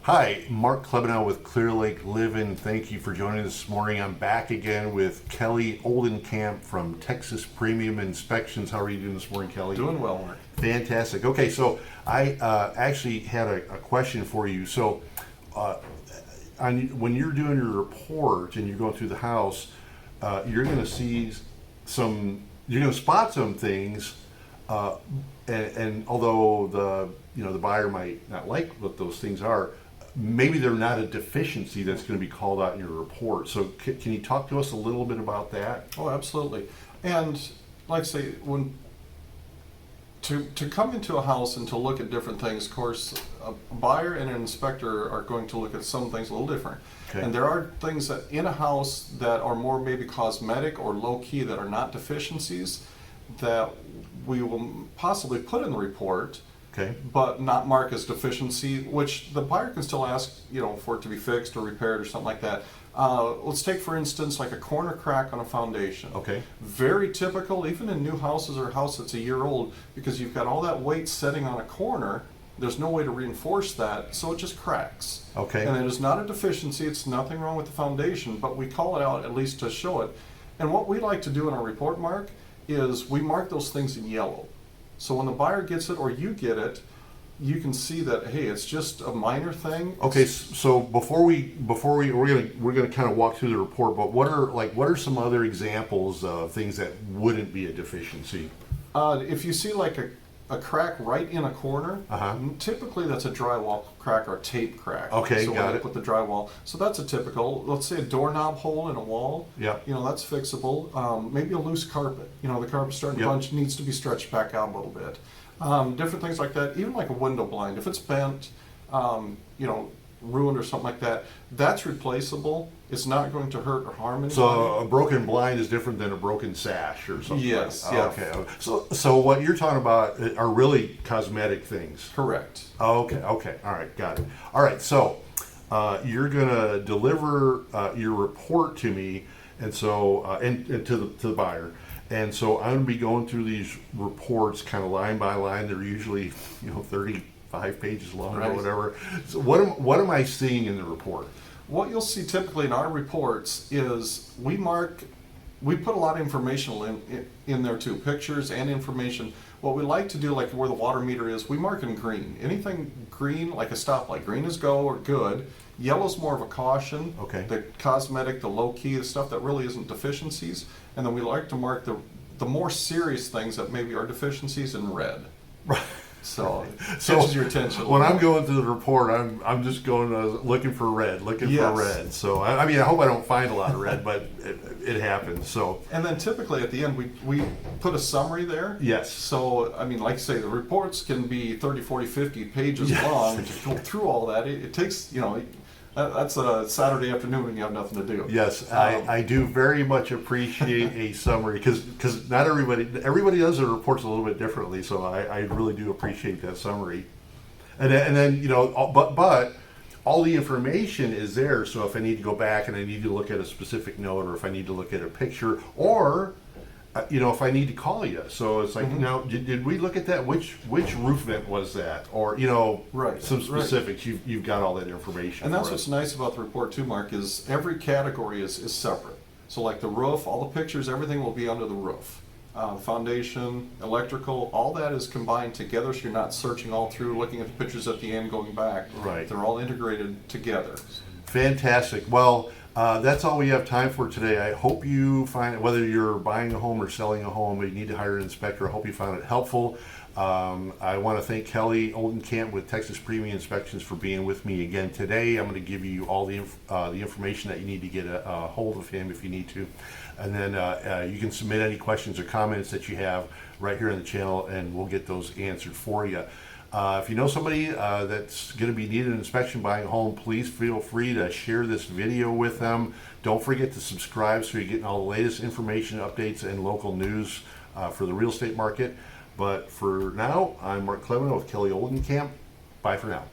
Hi, Mark Klebenow with Clear Lake Living. Thank you for joining us this morning. I'm back again with Kelly Oldenkamp from Texas Premium Inspections. How are you doing this morning, Kelly? Doing well, Mark. Fantastic. Okay, so I actually had a question for you. So, when you're doing your report and you're going through the house, you're going to see you're going to spot some things, and although the buyer might not like what those things are, maybe they're not a deficiency that's going to be called out in your report. So can you talk to us a little bit about that? Oh, absolutely. And like I say, when to come into a house and to look at different things, of course, a buyer and an inspector are going to look at some things a little different. Okay. And there are things that in a house that are more maybe cosmetic or low key that are not deficiencies that we will possibly put in the report. Okay. But not mark as deficiency, which the buyer can still ask, for it to be fixed or repaired or something like that. Let's take, for instance, like a corner crack on a foundation. Okay. Very typical, even in new houses or a house that's a year old, because you've got all that weight setting on a corner. There's no way to reinforce that, so it just cracks. Okay. And it is not a deficiency. It's nothing wrong with the foundation, but we call it out at least to show it. And what we like to do in our report, Mark, is we mark those things in yellow. So when the buyer gets it or you get it, you can see that, hey, it's just a minor thing. Okay, so before we're gonna kind of walk through the report, but what are some other examples of things that wouldn't be a deficiency? If you see like a crack right in a corner, typically that's a drywall crack or tape crack. Okay, so got it. With the drywall. So that's a typical, let's say a doorknob hole in a wall. Yeah. That's fixable. Maybe a loose carpet. The carpet's starting to bunch, needs to be stretched back out a little bit. Different things like that. Even like a window blind, if it's bent, ruined or something like that, that's replaceable. It's not going to hurt or harm anybody. So a broken blind is different than a broken sash or something. Yes. Like that. Yeah. Okay. So what you're talking about are really cosmetic things. Correct. Okay. All right. Got it. All right. So you're gonna deliver your report to me, and so and to the buyer. And so I'm going to be going through these reports kind of line by line. They're usually 35 pages long or whatever. So what am I seeing in the report? What you'll see typically in our reports is we put a lot of information in there too, pictures and information. What we like to do, like where the water meter is, we mark in green. Anything green, like a stoplight, green is go or good. Yellow's more of a caution. Okay. The cosmetic, the low key, the stuff that really isn't deficiencies. And then we like to mark the more serious things that maybe are deficiencies in red. Right. So catches your attention. When I'm going through the report, I'm just going looking for red. So I hope I don't find a lot of red, but it happens. So and then typically at the end we put a summary there. Yes. So like I say, the reports can be 30, 40, 50 pages long. And to go through all that, it takes that's a Saturday afternoon when you have nothing to do. Yes, I do very much appreciate a summary because not everybody does their reports a little bit differently. So I really do appreciate that summary, and then but all the information is there. So if I need to go back and I need to look at a specific note, or if I need to look at a picture, or if I need to call you, so it's like, now, did we look at that? Which roof vent was that? Or some specifics. Right. You've got all that information. And that's what's nice about the report too, Mark, is every category is separate. So like the roof, all the pictures, everything will be under the roof. Foundation, electrical, all that is combined together, so you're not searching all through, looking at the pictures at the end, going back. Right. They're all integrated together. Fantastic. Well, that's all we have time for today. I hope you find, whether you're buying a home or selling a home, you need to hire an inspector. I hope you found it helpful. I want to thank Kelly Oldenkamp with Texas Premium Inspections for being with me again today. I'm going to give you all the information that you need to get a hold of him if you need to. And then you can submit any questions or comments that you have right here on the channel, and we'll get those answered for you. If you know somebody that's going to be needing an inspection buying a home, please feel free to share this video with them. Don't forget to subscribe so you're getting all the latest information, updates, and local news for the real estate market. But for now, I'm Mark Klebenow with Kelly Oldenkamp. Bye for now.